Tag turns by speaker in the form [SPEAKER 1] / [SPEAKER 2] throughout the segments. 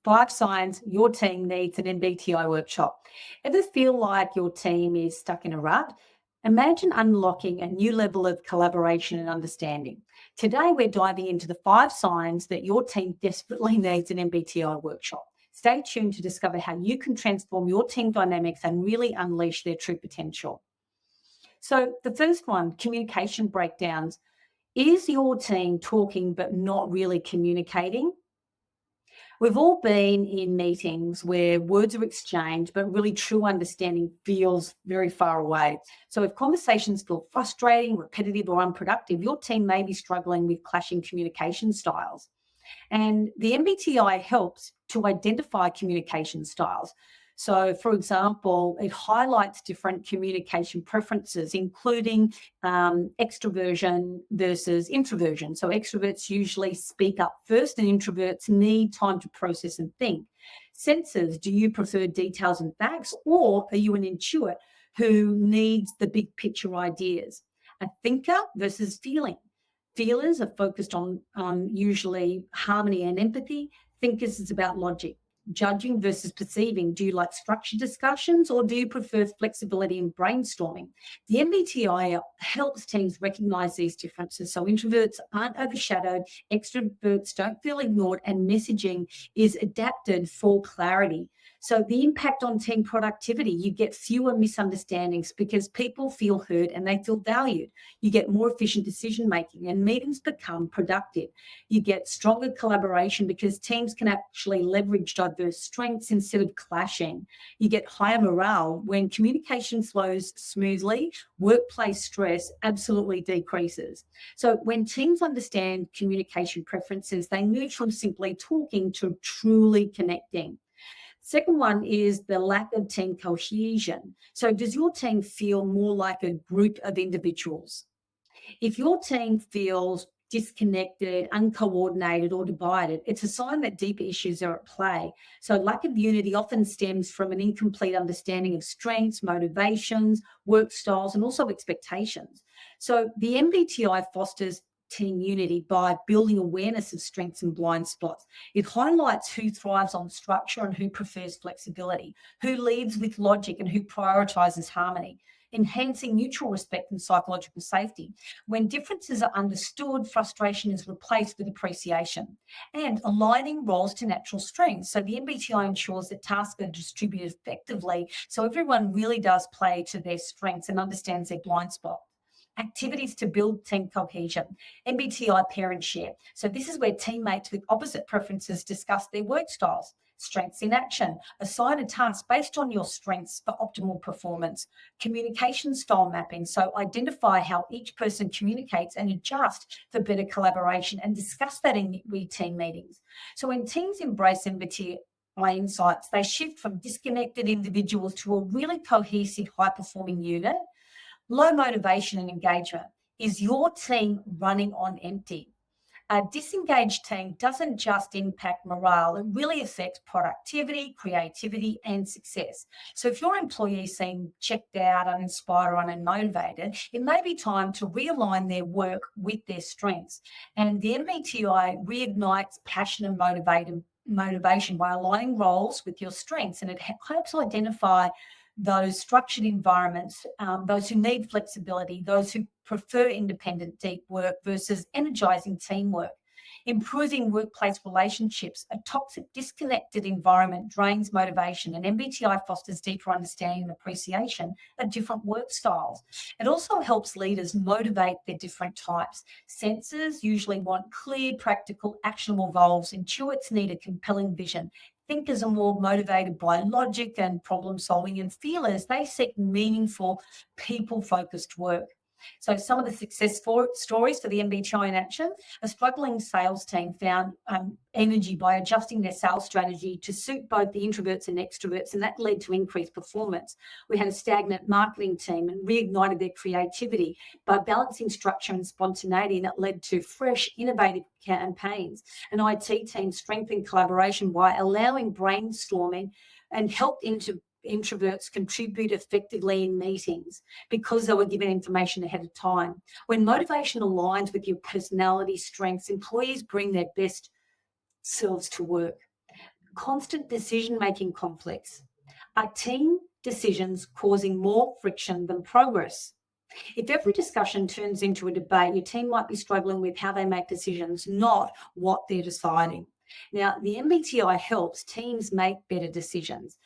[SPEAKER 1] 5 signs your team needs an MBTI workshop. Ever feel like your team is stuck in a rut? Imagine unlocking a new level of collaboration and understanding. Today, we're diving into the 5 signs that your team desperately needs an MBTI workshop. Stay tuned to discover how you can transform your team dynamics and really unleash their true potential. So, the first one, communication breakdowns. Is your team talking but not really communicating? We've all been in meetings where words are exchanged, but really true understanding feels very far away. So, if conversations feel frustrating, repetitive, or unproductive, your team may be struggling with clashing communication styles. And the MBTI helps to identify communication styles. So, for example, it highlights different communication preferences, including extroversion versus introversion. So, extroverts usually speak up first, and introverts need time to process and think. Senses, do you prefer details and facts, or are you an intuit who needs the big picture ideas? A thinker versus feeling. Feelers are focused on usually harmony and empathy. Thinkers is about logic. Judging versus perceiving. Do you like structured discussions or do you prefer flexibility and brainstorming? The MBTI helps teams recognize these differences so introverts aren't overshadowed, extroverts don't feel ignored, and messaging is adapted for clarity. So the impact on team productivity, you get fewer misunderstandings because people feel heard and they feel valued. You get more efficient decision making and meetings become productive. You get stronger collaboration because teams can actually leverage diverse strengths instead of clashing. You get higher morale when communication flows smoothly, workplace stress absolutely decreases. So when teams understand communication preferences, they move from simply talking to truly connecting. Second one is the lack of team cohesion. So, does your team feel more like a group of individuals? If your team feels disconnected, uncoordinated, or divided, it's a sign that deeper issues are at play. So, lack of unity often stems from an incomplete understanding of strengths, motivations, work styles, and also expectations. So, the MBTI fosters team unity by building awareness of strengths and blind spots. It highlights who thrives on structure and who prefers flexibility, who leads with logic and who prioritizes harmony, enhancing mutual respect and psychological safety. When differences are understood, frustration is replaced with appreciation, and aligning roles to natural strengths. So the MBTI ensures that tasks are distributed effectively so everyone really does play to their strengths and understands their blind spot. Activities to build team cohesion, MBTI parent share. So this is where teammates with opposite preferences discuss their work styles. Strengths in action. Assign a task based on your strengths for optimal performance. Communication style mapping. So identify how each person communicates and adjust for better collaboration and discuss that in team meetings. So when teams embrace MBTI insights, they shift from disconnected individuals to a really cohesive, high-performing unit. Low motivation and engagement. Is your team running on empty? A disengaged team doesn't just impact morale, it really affects productivity, creativity, and success. So if your employees seem checked out, uninspired, or unmotivated, it may be time to realign their work with their strengths. And the MBTI reignites passion and motivation by aligning roles with your strengths, and it helps identify those structured environments, those who need flexibility, those who prefer independent deep work versus energizing teamwork. Improving workplace relationships. A toxic, disconnected environment drains motivation, and MBTI fosters deeper understanding and appreciation of different work styles. It also helps leaders motivate their different types. Sensors usually want clear, practical, actionable goals. Intuits need a compelling vision. Thinkers are more motivated by logic and problem solving, and feelers, they seek meaningful, people focused work. So, some of the success stories for the MBTI in action: a struggling sales team found energy by adjusting their sales strategy to suit both the introverts and extroverts, and that led to increased performance. We had a stagnant marketing team and reignited their creativity by balancing structure and spontaneity, and it led to fresh, innovative campaigns. An IT team strengthened collaboration by allowing brainstorming and helped introverts contribute effectively in meetings because they were given information ahead of time. When motivation aligns with your personality strengths, employees bring their best selves to work. constant decision-making conflicts? Are team decisions causing more friction than progress? If every discussion turns into a debate, your team might be struggling with how they make decisions, not what they're deciding. Now, the MBTI helps teams make better decisions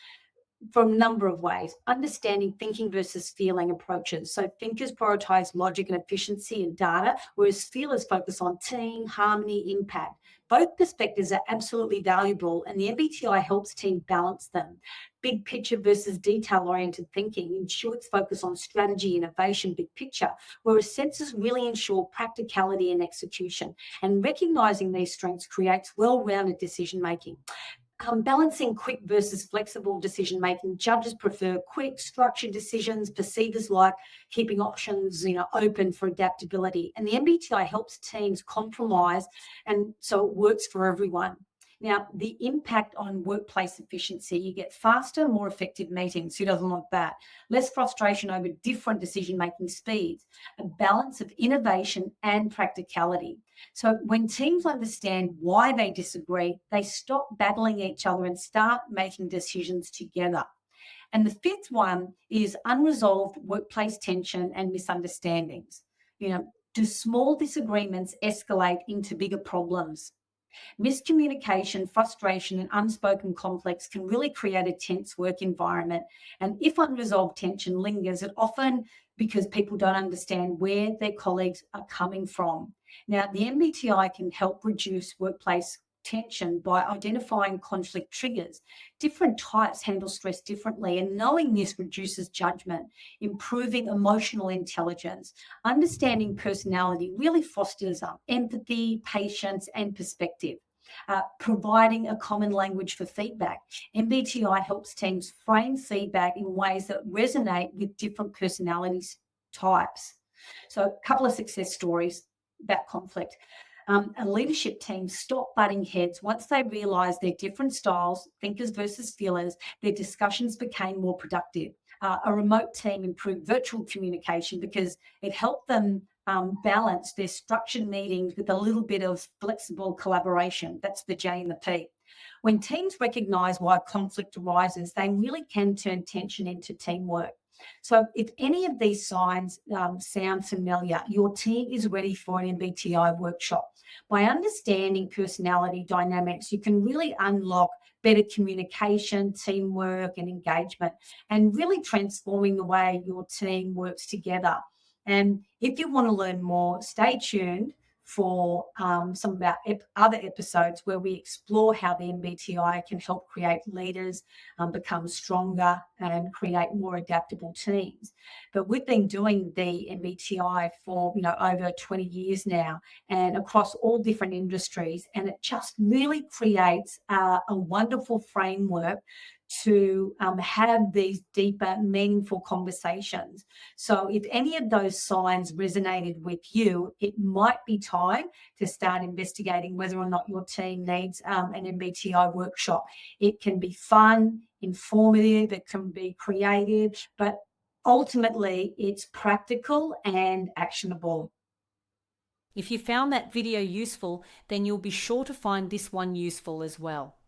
[SPEAKER 1] from a number of ways. Understanding thinking versus feeling approaches. So thinkers prioritize logic and efficiency and data, whereas feelers focus on team, harmony, impact. Both perspectives are absolutely valuable, and the MBTI helps team balance them. Big picture versus detail oriented thinking ensures focus on strategy, innovation, big picture, whereas senses really ensure practicality and execution. And recognizing these strengths creates well rounded decision making. Balancing quick versus flexible decision making. Judges prefer quick, structured decisions. Perceivers like keeping options, open for adaptability. And the MBTI helps teams compromise, and so it works for everyone. Now, the impact on workplace efficiency, you get faster, more effective meetings. Who doesn't want that? Less frustration over different decision-making speeds, a balance of innovation and practicality. So when teams understand why they disagree, they stop battling each other and start making decisions together. And the fifth one is unresolved workplace tension and misunderstandings. Do small disagreements escalate into bigger problems? Miscommunication, frustration, and unspoken conflicts can really create a tense work environment. And if unresolved tension lingers, it often because people don't understand where their colleagues are coming from. Now, the MBTI can help reduce workplace tension by identifying conflict triggers. Different types handle stress differently, and knowing this reduces judgment, improving emotional intelligence. Understanding personality really fosters empathy, patience, and perspective. Providing a common language for feedback. MBTI helps teams frame feedback in ways that resonate with different personality types. So, a couple of success stories about conflict. A leadership team stopped butting heads once they realised their different styles, thinkers versus feelers. Their discussions became more productive. A remote team improved virtual communication because it helped them balance their structured meetings with a little bit of flexible collaboration. That's the J and the P. When teams recognise why conflict arises, they really can turn tension into teamwork. So if any of these signs sound familiar, your team is ready for an MBTI workshop. By understanding personality dynamics, you can really unlock better communication, teamwork, and engagement, and really transforming the way your team works together. And if you want to learn more, stay tuned for some of our other episodes where we explore how the MBTI can help create leaders, become stronger, and create more adaptable teams. But we've been doing the MBTI for over 20 years now, and across all different industries, and it just really creates a wonderful framework to have these deeper, meaningful conversations. So if any of those signs resonated with you, it might be time to start investigating whether or not your team needs an MBTI workshop. It can be fun, informative, it can be creative, but ultimately it's practical and actionable.
[SPEAKER 2] If you found that video useful, then you'll be sure to find this one useful as well.